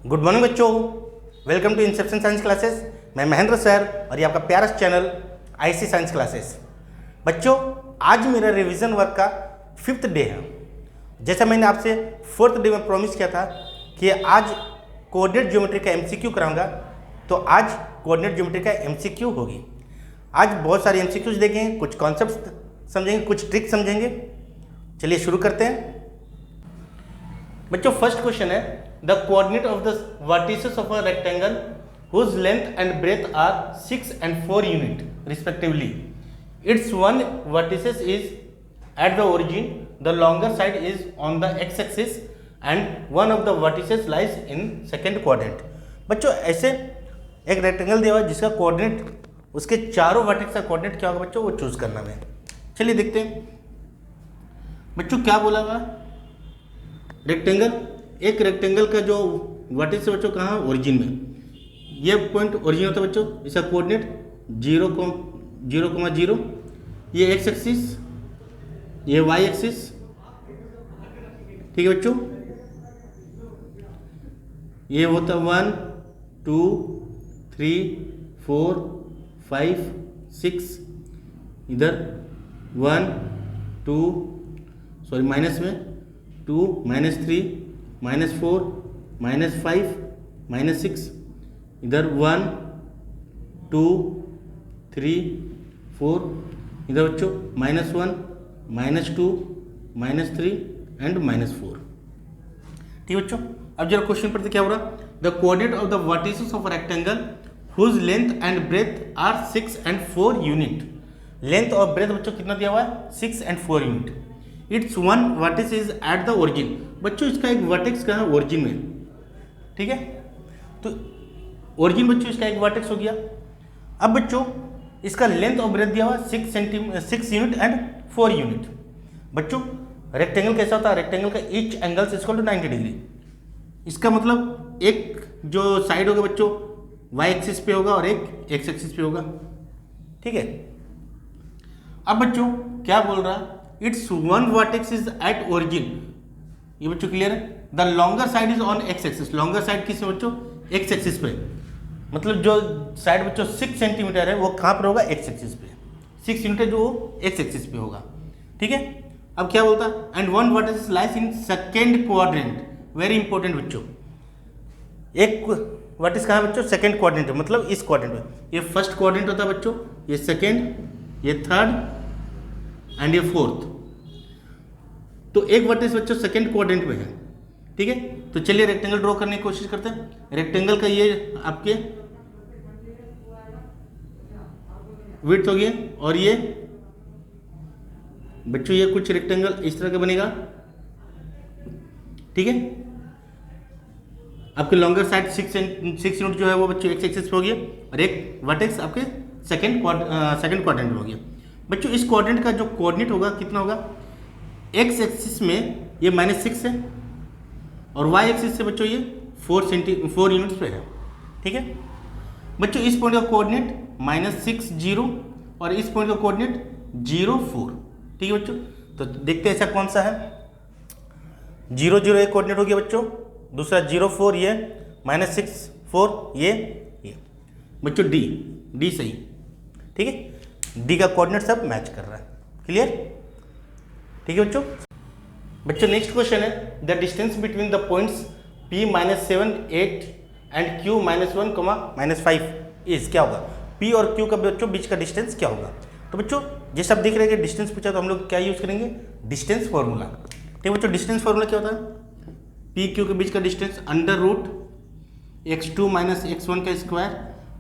Good morning बच्चों, welcome to Inception Science Classes. मैं Mahendra sir और ये आपका प्यारा चैनल आईसी साइंस क्लासेस। बच्चों, आज मेरा रिवीजन वर्क का 5th डे है। जैसा मैंने आपसे 4th डे में प्रॉमिस किया था कि आज कोऑर्डिनेट ज्योमेट्री का एमसीक्यू कराऊंगा, तो आज कोऑर्डिनेट ज्योमेट्री का एमसीक्यू होगी। आज बहुत सारे एमसीक्यूज देखेंगे, कुछ कॉन्सेप्ट समझेंगे, कुछ ट्रिक समझेंगे। चलिए शुरू करते हैं। बच्चों, फर्स्ट क्वेश्चन है, the coordinate of the vertices of a rectangle whose length and breadth are 6 and 4 unit respectively. Its one vertices is at the origin, the longer side is on the x-axis and one of the vertices lies in second quadrant. बच्चों, ऐसे एक rectangle दिया हुआ है जिसका coordinate, उसके चारों vertex का कोऑर्डिनेट क्या होगा बच्चों, वो चूज करना है। चलिए देखते हैं। बच्चों क्या बोला हुआ, रेक्टेंगल, एक रेक्टेंगल का जो वर्टेक्स है बच्चों कहाँ, ओरिजिन में। ये पॉइंट ओरिजिन होता है बच्चों, इसका कोऑर्डिनेट 0,0, ये एक्स एक्सिस, ये वाई एक्सिस। ठीक है बच्चों, ये होता है 1 2 3 4 5 6, इधर 1 2 सॉरी माइनस में 2 -3 -4 -5 -6, इधर 1 2 3 4, इधर बच्चों -1 -2 -3 एंड -4। ठीक है बच्चों, अब जरा क्वेश्चन पढ़ते क्या हो रहा, the coordinate of the vertices of rectangle whose length and breadth are 6 and 4 unit. Length और ब्रेथ बच्चों कितना दिया हुआ है, 6 and 4 यूनिट। Its one vertex is at the origin. बच्चों इसका एक वर्टेक्स कहाँ है, ओरिजिन में। ठीक है, तो ओरिजिन बच्चों इसका एक वर्टेक्स हो गया। अब बच्चों इसका लेंथ और ब्रेथ दिया हुआ 6 यूनिट एंड 4 यूनिट। बच्चों रेक्टेंगल कैसा होता है, रेक्टेंगल का each angle equal to 90 degree. इसका मतलब एक जो साइड होगा बच्चों वाई एक्सिस पे होगा और एक एक्स एक्सिस पे होगा। ठीक है, अब बच्चों क्या बोल रहा, it's one vertex is at origin. ये बच्चों क्लियर है। The longer side is on x axis. Longer side किस बच्चों, एक्स एक्सिस पे। मतलब जो साइड बच्चों 6 सेंटीमीटर है वो कहाँ पर होगा, एक्स एक्सिस पे। 6 यूनिट जो एक्स एक्सिस पे होगा। ठीक है, अब क्या बोलता, and one vertex lies in second quadrant. Very important बच्चों, एक वर्टेक्स कहाँ बच्चों, सेकेंड क्वाड्रेंट है, मतलब इस क्वाड्रेंट में। ये फर्स्ट क्वाड्रेंट होता है बच्चों, ये सेकेंड, ये थर्ड एंड ये फोर्थ। तो एक वर्टेक्स बच्चों सेकेंड क्वाड्रेंट में है। ठीक है, तो चलिए रेक्टेंगल ड्रॉ करने की कोशिश करते हैं। रेक्टेंगल का ये आपके विड्थ हो गया, और ये बच्चों ये कुछ रेक्टेंगल इस तरह का बनेगा। ठीक है, आपके लॉन्गर साइड 6 यूनिट जो है वो बच्चों एक्स एक्सिस पे हो गया, और एक वर्टेक्स आपके सेकेंड क्वाड्रेंट में हो गया। बच्चों इस क्वाड्रेंट का जो कोऑर्डिनेट होगा कितना होगा, एक्स एक्सिस में ये -6 है और वाई एक्सिस से बच्चों ये 4 यूनिट्स पे है। ठीक है बच्चों, इस पॉइंट का कोऑर्डिनेट -6 0 और इस पॉइंट का कोऑर्डिनेट 0 4। ठीक है बच्चों, तो देखते हैं ऐसा कौन सा है। 0 0 एक कोऑर्डिनेट हो गया बच्चों, दूसरा 0 4 ये, -6 4 ये बच्चों डी सही। ठीक है, डी का कोऑर्डिनेट सब मैच कर रहा है। क्लियर। ठीक है बच्चों नेक्स्ट क्वेश्चन है, the distance between the points P -7 8 and Q -1, -5 is क्या होगा। P और Q का बच्चों बीच का डिस्टेंस क्या होगा। तो बच्चों जैसे आप देख रहे हैं कि डिस्टेंस पूछा, तो हम लोग क्या यूज करेंगे, डिस्टेंस फॉर्मूला। ठीक है बच्चों, डिस्टेंस फॉर्मूला क्या होता है, P Q के बीच का डिस्टेंस √x2 - x1 का स्क्वायर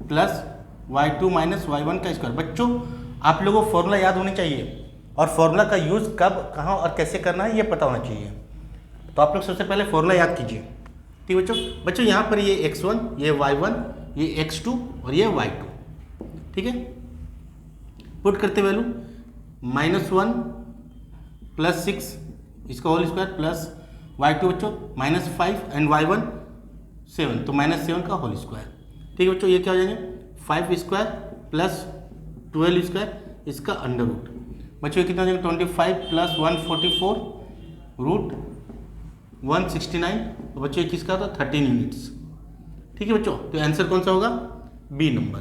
प्लस y2 - y1 का स्क्वायर। बच्चों आप लोगों को फॉर्मूला याद होनी चाहिए, और फॉर्मूला का यूज़ कब कहाँ और कैसे करना है ये पता होना चाहिए। तो आप लोग सबसे पहले फॉर्मूला याद कीजिए। ठीक बच्चों यहाँ पर ये x1, ये y1, ये x2 और ये y2। ठीक है, पुट करते वैल्यू -1 + 6 इसका होल स्क्वायर प्लस y2 बच्चों -5 एंड y1 7, तो -7 का होल स्क्वायर। ठीक है बच्चों, ये क्या हो जाएंगे 5 स्क्वायर प्लस 12 स्क्वायर, इसका अंडर रूट। बच्चों कितना हो जाएगा 25 + 144 √169। तो बच्चों किसका था 13 यूनिट्स। ठीक है बच्चों, तो आंसर कौन सा होगा? B number.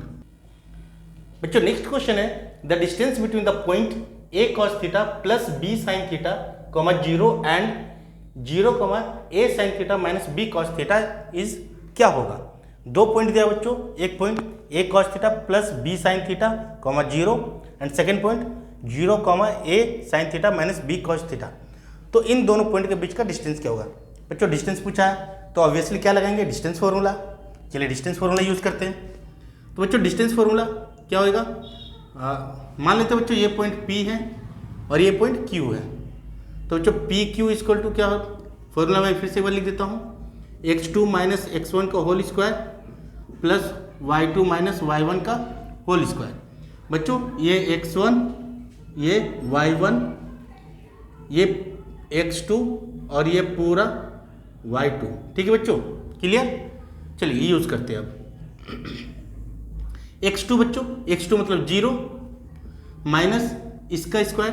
बच्चों नेक्स्ट क्वेश्चन है the distance between the point a cos theta plus b sin theta comma 0 and 0 comma a sin theta minus b cos theta is क्या होगा? दो पॉइंट दिया बच्चों, एक point a cos theta plus b sin theta comma 0 and second point 0 comma a sin theta minus b cos theta. तो इन दोनों point के बीच का डिस्टेंस क्या होगा? बच्चों डिस्टेंस पूछा है तो ऑब्वियसली क्या लगाएंगे? Distance formula. चलिए डिस्टेंस फॉर्मूला यूज करते हैं। तो बच्चों डिस्टेंस फॉर्मूला क्या होगा? मान लेते हैं बच्चों ये पॉइंट P है और ये पॉइंट Q है। तो बच्चों पी क्यू इक्वल टू क्या हो? फॉर्मूला मैं फिर से एक बार लिख देता हूँ, x2 माइनस x1 का whole square plus y2 minus y1 का होल स्क्वायर। बच्चों ये x1, ये y1, ये x2 और ये पूरा y2। ठीक है बच्चों, क्लियर? चलिए ये यूज करते हैं अब। x2 बच्चों, x2 मतलब 0 माइनस इसका स्क्वायर,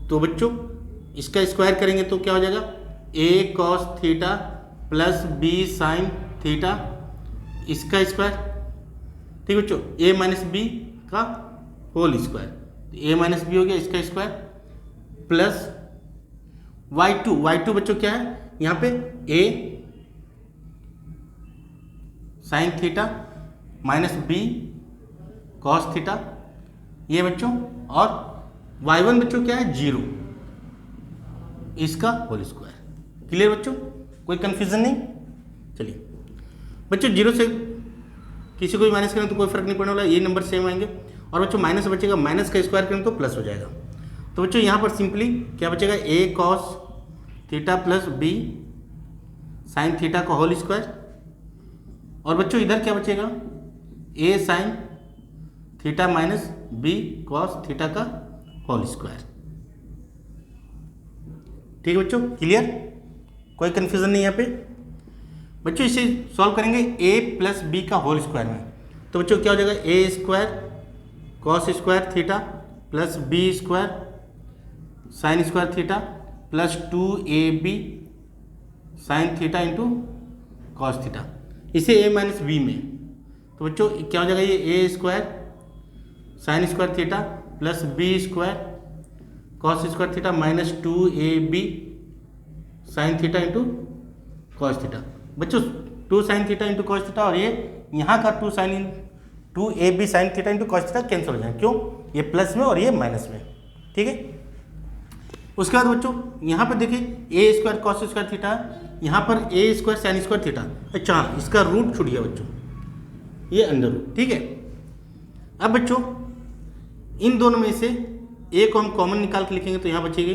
तो बच्चों इसका स्क्वायर करेंगे तो क्या हो जाएगा? a cos theta plus b sin theta इसका स्क्वायर। ठीक है बच्चों, a माइनस बी का whole square, a minus B हो गया इसका स्क्वायर प्लस y2 बच्चों क्या है यहाँ पे? a sin theta minus B cos theta ये बच्चों, और y1 बच्चों क्या है? 0 इसका होल स्क्वायर। क्लियर बच्चों, कोई कंफ्यूजन नहीं? चलिए बच्चों 0 से किसी को भी माइनस करें तो कोई फर्क नहीं पड़ने वाला, ये नंबर सेम आएंगे। और बच्चों माइनस बचेगा, माइनस का स्क्वायर करें तो प्लस हो जाएगा। तो बच्चों यहाँ पर सिंपली क्या बचेगा? a cos theta plus b sin theta का होल स्क्वायर, और बच्चों इधर क्या बचेगा? a sin theta minus b cos theta का होल स्क्वायर। ठीक है बच्चों, क्लियर? कोई कंफ्यूजन नहीं यहाँ पे। बच्चों इसे सॉल्व करेंगे a प्लस बी का होल स्क्वायर में, तो बच्चों क्या हो जाएगा? a square cos square theta plus b square sine square theta plus 2ab sine theta into cos theta, इसे a माइनस बी में। तो बच्चों क्या हो जाएगा? ये a square sine square theta plus b square cos square theta minus 2ab sine theta into cos theta. बच्चों 2 sine theta into cos theta और ये यहाँ का 2ab sine theta into cos theta cancel हो जाएगा। क्यों? ये प्लस में और ये माइनस में। ठीक है, उसके बाद बच्चों यहाँ पर देखिए a square cos square theta, यहाँ पर a square sine square theta. अच्छा इसका रूट छूट गया बच्चों, ये अंडर रूट। ठीक है, अब बच्चों इन दोनों में से a को हम कॉमन निकाल के लिखेंगे तो यहाँ बचेगी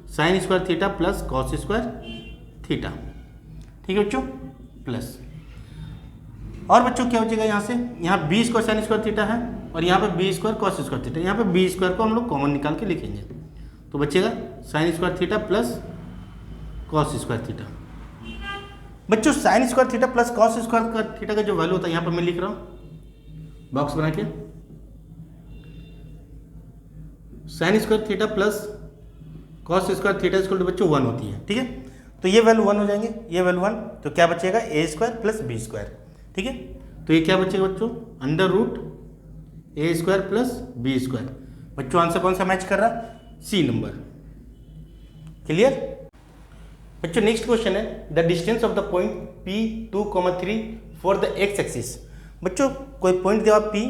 sign square theta plus cos square theta. ठीक है बच्चों, प्लस, और बच्चों क्या बचेगा यहाँ से? यहाँ b square sine square theta है और यहाँ पे b square cos square theta. यहाँ पे b स्क्वायर को हम लोग कॉमन निकाल के लिखेंगे तो बचेगा sine square theta plus cos square theta. बच्चों sine square theta plus cos square theta का जो वैल्यू होता है यहाँ पर मैं लिख रहा हूँ बॉक्स बना के, sine square theta plus cos square theta equal to बच्चों 1 होती है। ठीक है, तो ये वैल्यू 1 हो जाएंगे, ये वैल्यू 1, तो क्या बचेगा? a square plus b square. ठीक है, तो ये क्या बचेगा बच्चों? Under root a square plus b square. बच्चों आंसर कौन सा मैच कर रहा? C number. क्लियर? बच्चों नेक्स्ट क्वेश्चन है the distance of the point P2,3 for the x axis. बच्चों कोई पॉइंट दिया P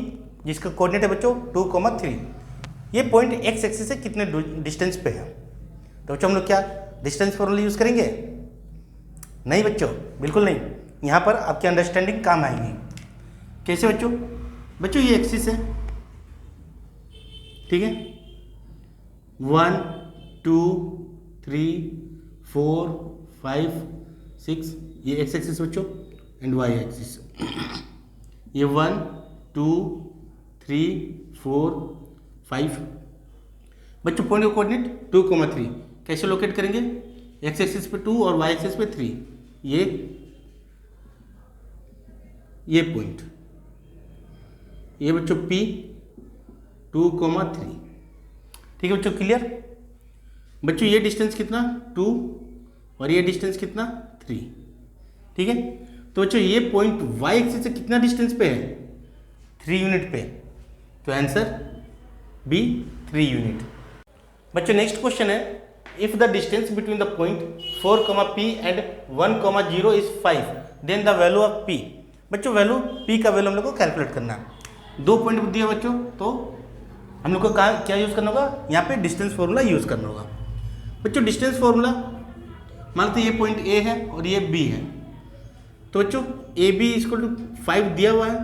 जिसका कोऑर्डिनेट है बच्चों 2,3, ये पॉइंट x एक्सिस से कितने डिस्टेंस पे है? तो बच्चों हम लोग क्या डिस्टेंस फॉर्मूला यूज करेंगे? नहीं बच्चों, बिल्कुल नहीं। यहाँ पर आपकी अंडरस्टैंडिंग काम आएगी। कैसे बच्चों? बच्चों ये एक्सिस है, ठीक है, 1 2 3 4 5 6 ये x एक्सिस बच्चों एंड y एक्सिस। ये 1 2 3 4 5 बच्चों पॉइंट का कोऑर्डिनेट 2,3 कैसे लोकेट करेंगे? x एक्सिस पे 2 और y एक्सिस पे 3, ये पॉइंट, ये बच्चों P 2,3। ठीक है बच्चों, क्लियर? बच्चों ये डिस्टेंस कितना 2 और ये डिस्टेंस कितना 3। ठीक है, तो बच्चों ये पॉइंट वाई एक्सिस से कितना डिस्टेंस पे है, 3 यूनिट पे, तो आंसर बी 3 यूनिट। बच्चों नेक्स्ट क्वेश्चन है, if the distance between the point 4, P and 1, 0 is 5, then the value of P। बच्चों वैल्यू P का वैल्यू हम लोग को कैलकुलेट करना है। 2 पॉइंट दिया बच्चों, तो हम लोग को क्या यूज़ करना होगा, यहाँ पे डिस्टेंस फॉर्मूला यूज़ करना होगा। बच्चों डिस्टेंस फॉर्मूला, मानते ये पॉइंट A है और ये B है, तो बच्चों ए बी इक्वल टू 5 दिया हुआ है,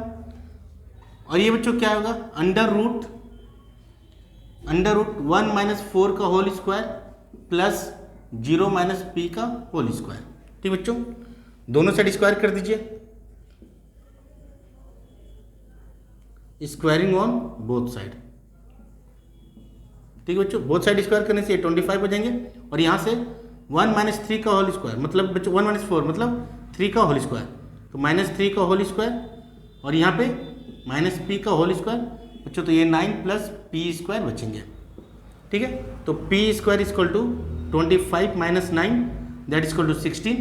और ये बच्चों क्या होगा, अंडर रूट 1 माइनस 4 का whole square plus 0 minus P का होल स्क्वायर। ठीक बच्चों, दोनों साइड स्क्वायर कर दीजिए, स्क्वायरिंग ऑन बोथ साइड। ठीक है बच्चों, बोथ साइड स्क्वायर करने से 25 हो जाएंगे, और यहाँ से 1 माइनस 3 का होल स्क्वायर, मतलब बच्चों 1 माइनस 4 मतलब 3 का होल स्क्वायर, तो -3 का होल स्क्वायर, और यहाँ पे -p का होल स्क्वायर बच्चों, तो ये 9 प्लस पी स्क्वायर बचेंगे। ठीक है, तो p square equal to 25 minus 9 that equal to 16,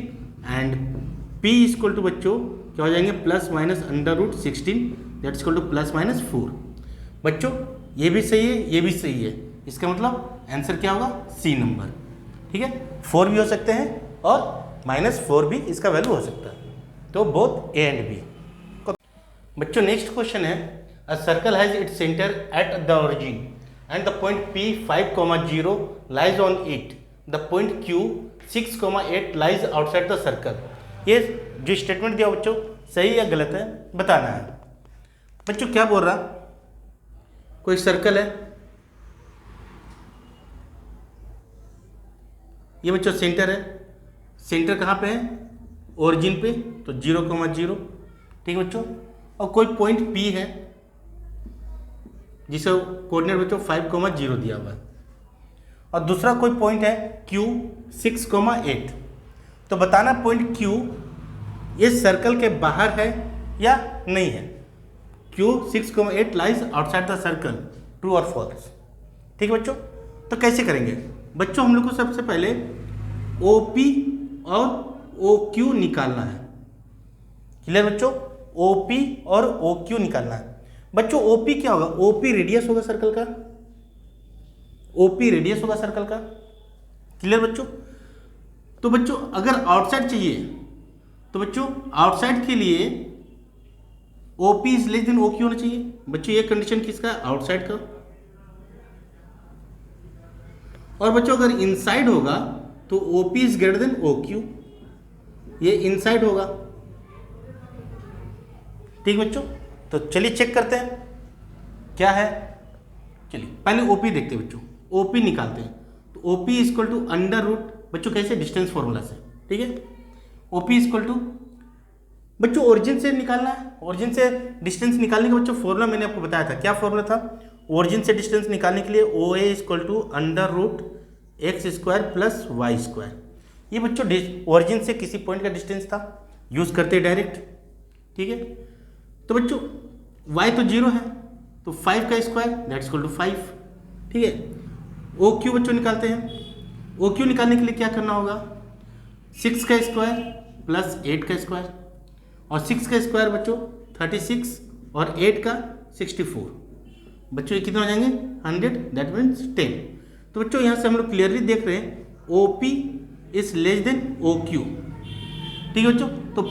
and p equal to बच्चों क्या हो जाएंगे, plus minus under root 16 that equal to plus minus 4। बच्चों ये भी सही है, ये भी सही है, इसका मतलब आंसर क्या होगा, सी नंबर। ठीक है, 4 भी हो सकते हैं और -4 भी इसका वैल्यू हो सकता है, तो बोथ ए एंड बी। बच्चों नेक्स्ट क्वेश्चन है, a circle has its centre at the origin and the point P 5, 0 lies on it, the point Q 6, 8 lies outside the circle. ये जो स्टेटमेंट दिया बच्चों सही या गलत है बताना है। बच्चों क्या बोल रहा, कोई सर्कल है, ये बच्चों सेंटर है, सेंटर कहाँ पे है, ओरिजिन पे, तो 0, 0। ठीक है बच्चों, और कोई पॉइंट P है जिसे कोऑर्डिनेट बच्चों 5, 0 दिया हुआ है, और दूसरा कोई पॉइंट है Q 6, 8। तो बताना पॉइंट Q ये सर्कल के बाहर है या नहीं है। Q 6, 8 lies outside the circle, true और फॉल्स। ठीक है बच्चों, तो कैसे करेंगे बच्चों, हम लोग को सबसे पहले OP और OQ निकालना है। क्लियर बच्चों, OP और OQ निकालना है। बच्चों OP क्या होगा, OP रेडियस होगा सर्कल का, OP रेडियस होगा सर्कल का। क्लियर बच्चों, तो बच्चों अगर आउटसाइड चाहिए तो बच्चों आउटसाइड के लिए OP is less than OQ होना चाहिए। बच्चों ये कंडीशन किसका, आउटसाइड का। और बच्चों अगर इनसाइड होगा तो OP is greater than OQ, ये इनसाइड होगा। ठीक बच्चों, तो चलिए चेक करते हैं क्या है। चलिए पहले OP देखते हैं बच्चों, OP निकालते हैं। तो OP equal to under root, बच्चों कैसे, डिस्टेंस फॉर्मूला से। ठीक है, OP इक्वल टू बच्चों ओरिजिन से निकालना है, ओरिजिन से डिस्टेंस निकालने का बच्चों फॉर्मूला मैंने आपको बताया था, क्या फॉर्मूला था, ओरिजिन से डिस्टेंस निकालने के लिए OA equal to under root X square plus Y square. ये बच्चों ओरिजिन से किसी पॉइंट का डिस्टेंस था, यूज करते डायरेक्ट। ठीक है, तो बच्चों y तो 0 है, तो 5 का स्क्वायर दैट्स इक्वल टू 5। ठीक है, OQ बच्चों निकालते हैं। OQ निकालने के लिए क्या करना होगा, 6 का स्क्वायर प्लस 8 का स्क्वायर, और 6 का स्क्वायर बच्चों 36 और 8 का 64। बच्चों ये कितना हो जाएंगे, 100, दैट मीन्स 10। तो बच्चों यहाँ से हम लोग क्लियरली देख रहे हैं OP is less than OQ। ठीक है बच्चों, तो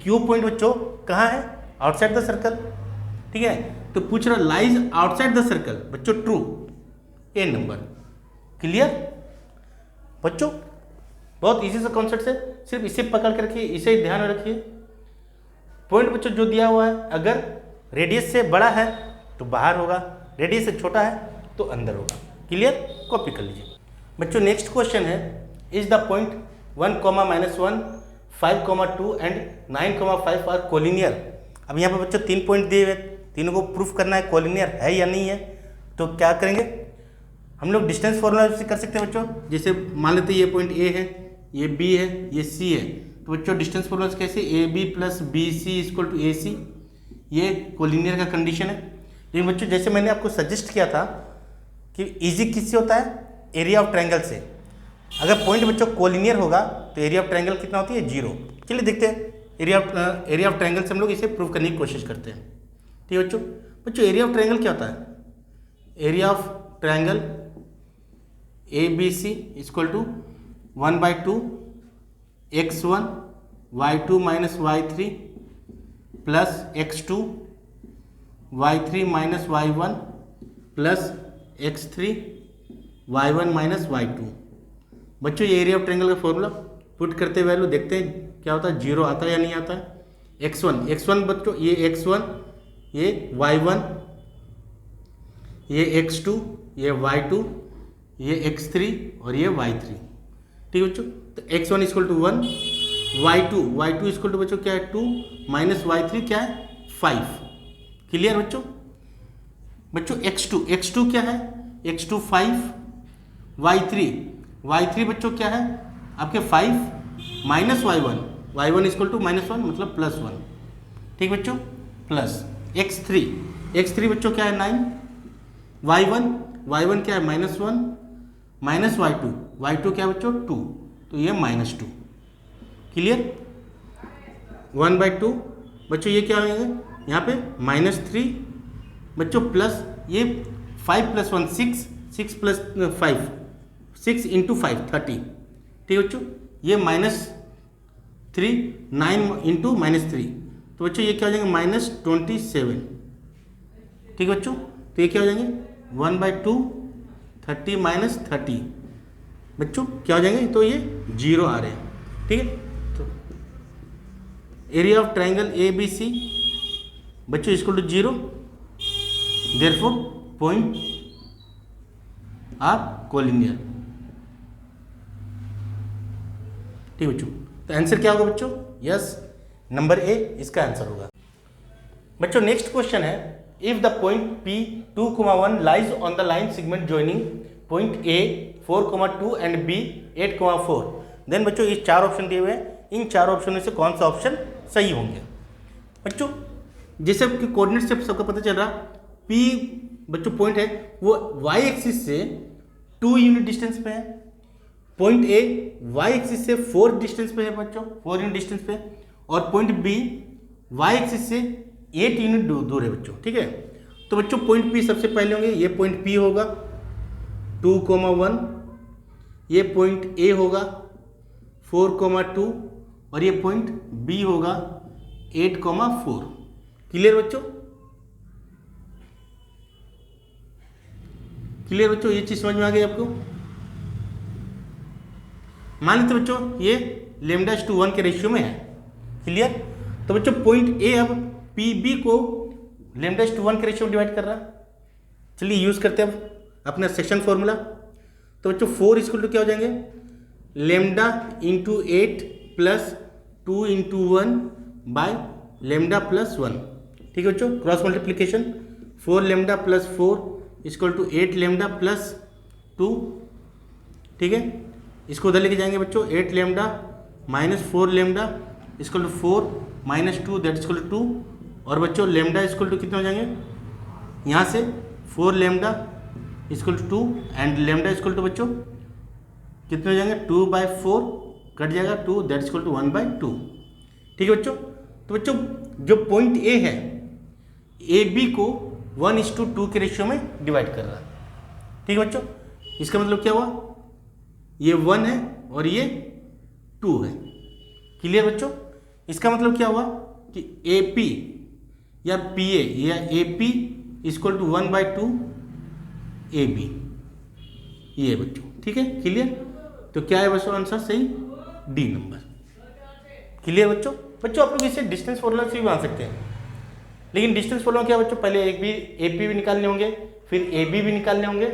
Q पॉइंट बच्चों कहाँ है, आउटसाइड द सर्कल। ठीक है, तो पूछ रहा लाइज आउटसाइड द सर्कल, बच्चों ट्रू, ए नंबर। क्लियर बच्चों, बहुत इजी सा कॉन्सेप्ट है, सिर्फ इसे पकड़ के रखिए, इसे ध्यान में रखिए। पॉइंट बच्चों जो दिया हुआ है, अगर रेडियस से बड़ा है तो बाहर होगा, रेडियस से छोटा है तो अंदर होगा। क्लियर, कॉपी कर लीजिए। बच्चों नेक्स्ट क्वेश्चन है, is the point 1, -1, 5, 2 and 9, 5 are collinear. अब यहाँ पर बच्चों 3 पॉइंट दिए हुए, तीनों को प्रूफ करना है कोलिनियर है या नहीं है। तो क्या करेंगे हम लोग, डिस्टेंस फॉर्मूला से कर सकते हैं बच्चों। जैसे मान लेते हैं ये पॉइंट A है, ये B है, ये C है, तो बच्चों डिस्टेंस फॉर्मूला से कैसे, AB plus BC equal to AC, ये कोलिनियर का कंडीशन है। लेकिन बच्चों जैसे मैंने आपको सजेस्ट किया था कि इजी किससे होता है, एरिया ऑफ ट्रायंगल से। अगर पॉइंट बच्चों कोलिनियर होगा तो एरिया ऑफ ट्रायंगल कितना होती है, 0। चलिए देखते हैं एरिया ऑफ ट्रायंगल से हम लोग इसे प्रूव करने की कोशिश करते हैं। ठीक है बच्चों एरिया ऑफ ट्रायंगल क्या होता है? Area of triangle A B C equal to 1/2 x1 y2 minus y3 plus x2 y3 minus y1 plus x3 y1 minus y2। बच्चों ये एरिया ऑफ ट्रायंगल का फॉर्मूला पुट करते वैल्यू देखते हैं क्या होता है, जीरो आता है या नहीं आता है। x1 बच्चों ये x1, ये y1, ये x2, ये y2, ये x3 और ये y3। ठीक है बच्चों, तो x1 equal to 1, y2 equal to बच्चों क्या है 2 माइनस y3 क्या है 5। क्लियर बच्चों? बच्चों x2 क्या है? x2 5, y3 बच्चों क्या है आपके 5 माइनस y1 इक्वल टू -1 मतलब +1। ठीक बच्चों, प्लस x3 बच्चों क्या है 9, y1 क्या है -1 माइनस y2 क्या है बच्चों 2, तो ये -2। क्लियर? 1/2 बच्चों ये क्या होगा यहाँ पे -3 बच्चों प्लस ये 5 + 1 6 प्लस 5 6 × 5 30। ठीक है बच्चों, ये -3 9 × -3 तो बच्चों ये क्या हो जाएंगे -27। ठीक है बच्चों, तो ये क्या हो जाएंगे 1/2 30 - 30 बच्चों क्या हो जाएंगे, तो ये 0 आ रहे हैं। ठीक है, तो area of triangle A B C बच्चों equal to 0, therefore point are collinear. ठीक बच्चों, तो आंसर क्या होगा बच्चों? यस, नंबर ए इसका आंसर होगा। बच्चों नेक्स्ट क्वेश्चन है, if the point P 2,1 lies on the line segment joining point A 4,2 and B 8,4, then बच्चों ये 4 ऑप्शन दिए हुए हैं, इन 4 ऑप्शन में से कौन सा ऑप्शन सही होंगे? बच्चों जैसे कि कोऑर्डिनेट से सबका पता चल रहा, P बच्चों पॉइंट है वो y एक्सिस से 2 यूनिट डिस्टेंस पे है, पॉइंट A y एक्सिस से 4 डिस्टेंस पे है बच्चों, 4 यूनिट डिस्टेंस पे, और पॉइंट B y एक्सिस से 8 यूनिट दूर है बच्चों। ठीक है, तो बच्चों पॉइंट P सबसे पहले होंगे, ये पॉइंट P होगा 2,1, ये पॉइंट A होगा 4,2 और ये पॉइंट B होगा 8,4। क्लियर बच्चों? क्लियर बच्चों, ये चीज समझ में आ गई आपको? मान लेते बच्चों ये λ/1 के रेशियो में है। क्लियर? तो बच्चों पॉइंट ए अब PB को λ/1 के रेशियो में डिवाइड कर रहा है। चलिए यूज करते हैं अब अपना सेक्शन फॉर्मूला। तो बच्चों 4 इक्वल टू क्या हो जाएंगे λ × 8 प्लस 2 × 1 बाय λ+1। ठीक है बच्चों, क्रॉस मल्टीप्लीकेशन 4λ + 4 इक्वल टू 8λ + 2। ठीक है, इसको उधर लेके जाएंगे बच्चों, 8λ - 4λ equal to 4 - 2 that equal to 2। और बच्चों λ इक्वल टू कितने हो जाएंगे यहाँ से 4λ equal to 2 and λ equal to बच्चों कितने हो जाएंगे 2/4 कट जाएगा 2 दैट इक्वल टू 1/2। ठीक है बच्चों, तो बच्चों जो पॉइंट ए है AB को 1:2 के रेशियो में डिवाइड कर रहा है। ठीक है बच्चों, इसका मतलब क्या हुआ, ये 1 है और ये 2 है। क्लियर बच्चों? इसका मतलब क्या हुआ कि AP या PA या AP इक्वल टू 1/2 AB, ये बच्चों। ठीक है, क्लियर? तो क्या है बच्चों आंसर सही, डी नंबर। क्लियर बच्चों? बच्चों आप लोग इसे डिस्टेंस फॉर्मूला से भी मान सकते हैं, लेकिन डिस्टेंस फॉर्मूला क्या बच्चों, पहले AP भी निकालने होंगे, फिर AB भी निकालने होंगे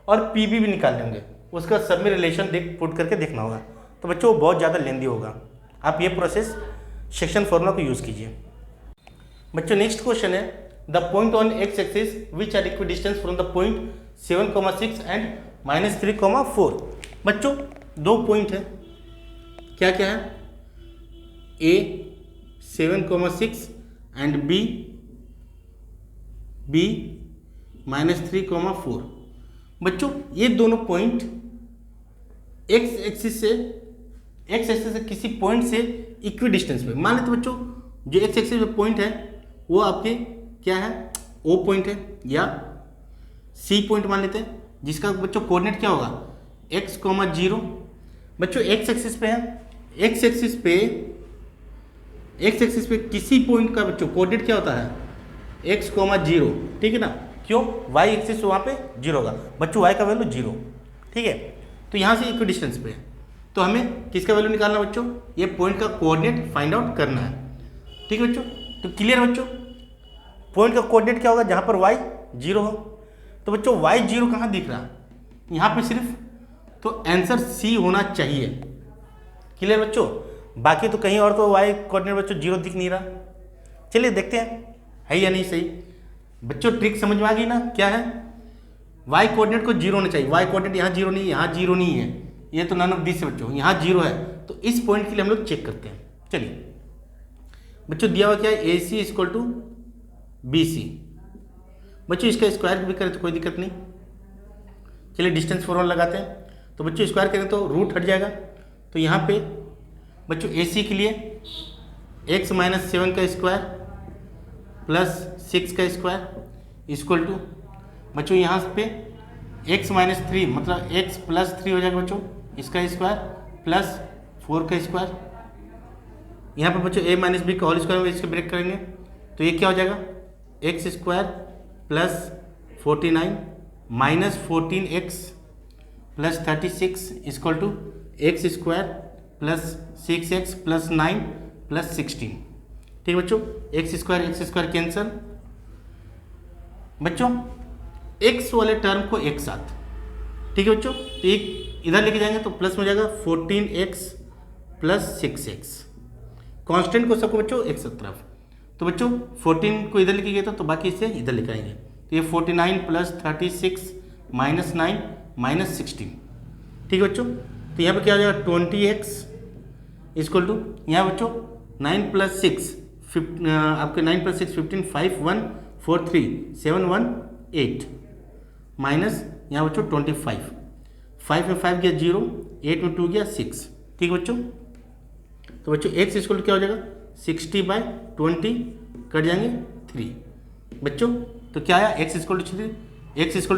और PB भी निकालने होंगे, उसका सब में रिलेशन पुट करके देखना होगा। तो बच्चों बहुत ज़्यादा लेंदी होगा, आप ये प्रोसेस सेक्शन फॉर्मूला को यूज़ कीजिए। बच्चों नेक्स्ट क्वेश्चन है, the point on x axis which are equi distance from the point 7,6 and -3,4। बच्चों दो पॉइंट है, क्या क्या है, A 7,6 एंड B -3,4। बच्चों ये दोनों पॉइंट x एक्सिस से किसी पॉइंट से इक्वी डिस्टेंस पे। मान लेते बच्चों जो एक्स एक्सिस पे पॉइंट है वो आपके क्या है, ओ पॉइंट है या सी पॉइंट मान लेते हैं, जिसका बच्चों कोऑर्डिनेट क्या होगा, एक्स कॉमा 0। बच्चों एक्स एक्सिस पे है, एक्स एक्सिस पे किसी पॉइंट का बच्चों कोऑर्डिनेट क्या होता है, एक्स कॉमा 0, ठीक है ना। क्यों, वाई एक्सिस वहाँ पे 0 होगा बच्चों, वाई का वैल्यू 0, ठीक है। तो यहाँ से इक्वी डिस्टेंस पे है, तो हमें किसका वैल्यू निकालना बच्चों, ये पॉइंट का कोऑर्डिनेट फाइंड आउट करना है, ठीक है बच्चों। तो क्लियर बच्चों, पॉइंट का कोऑर्डिनेट क्या होगा, जहाँ पर वाई 0 हो। तो बच्चों वाई 0 कहाँ दिख रहा है, यहाँ पे सिर्फ, तो आंसर सी होना चाहिए। क्लियर बच्चों, बाकी तो कहीं और तो वाई कोऑर्डिनेट बच्चों 0 दिख नहीं रहा। चलिए देखते हैं है या नहीं सही। बच्चों ट्रिक समझ में आ गई ना, क्या है, वाई कोऑर्डिनेट को 0 होना चाहिए। वाई कोऑर्डिनेट यहाँ 0 नहीं है, यहाँ 0 नहीं है, ये तो नन ऑफ दिस है बच्चों, यहाँ 0 है। तो इस पॉइंट के लिए हम लोग चेक करते हैं। चलिए बच्चों दिया हुआ क्या है, ए सी इक्वल टू बी सी। बच्चों इसका स्क्वायर भी करें तो कोई दिक्कत नहीं। चलिए डिस्टेंस फॉर्मूला लगाते हैं। तो बच्चों स्क्वायर करें तो रूट हट जाएगा। तो यहाँ पे बच्चों ए सी के लिए x माइनस 7 का स्क्वायर प्लस 6 का स्क्वायर इक्वल टू बच्चों यहाँ पे x माइनस 3 मतलब x प्लस 3 हो जाएगा बच्चों, इसका स्क्वायर प्लस 4 का स्क्वायर। यहाँ पे बच्चों a माइनस बी का होल स्क्वायर में इसके ब्रेक करेंगे तो ये क्या हो जाएगा, X square plus 49 minus 14x plus 36 equal to X square plus 6x plus 9 plus 16। ठीक है बच्चों, एक्स स्क्वायर कैंसल। बच्चों x वाले टर्म को एक साथ, ठीक है बच्चों, तो एक इधर लेके जाएंगे तो प्लस में हो जाएगा 14x प्लस 6x। कांस्टेंट को सबको बच्चों एक साथ तरफ, तो बच्चों 14 को इधर लेके गए तो बाकी इसे इधर लेके आएंगे। तो ये 49 प्लस 36 माइनस 9 माइनस 16। ठीक है बच्चों, तो यहाँ पे क्या हो जाएगा 20x इक्वल टू यहाँ बच्चों 9 प्लस 6 आपके 9 प्लस 6 15 5 1 4 3 7 1 8 माइनस यहाँ बच्चों 25, 5 में 5 गया 0, 8 में 2 गया 6। ठीक है बच्चों, तो बच्चों x इक्वल टू क्या हो जाएगा 60/20 कट जाएंगे 3। बच्चों तो क्या आया x इक्वल टू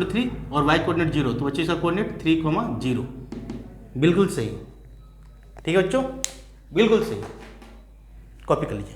3 और y कोऑर्डिनेट 0, तो बच्चों इसका कोऑर्डिनेट 3,0। बिल्कुल सही, ठीक है बच्चों, बिल्कुल सही, कॉपी कर लीजिए।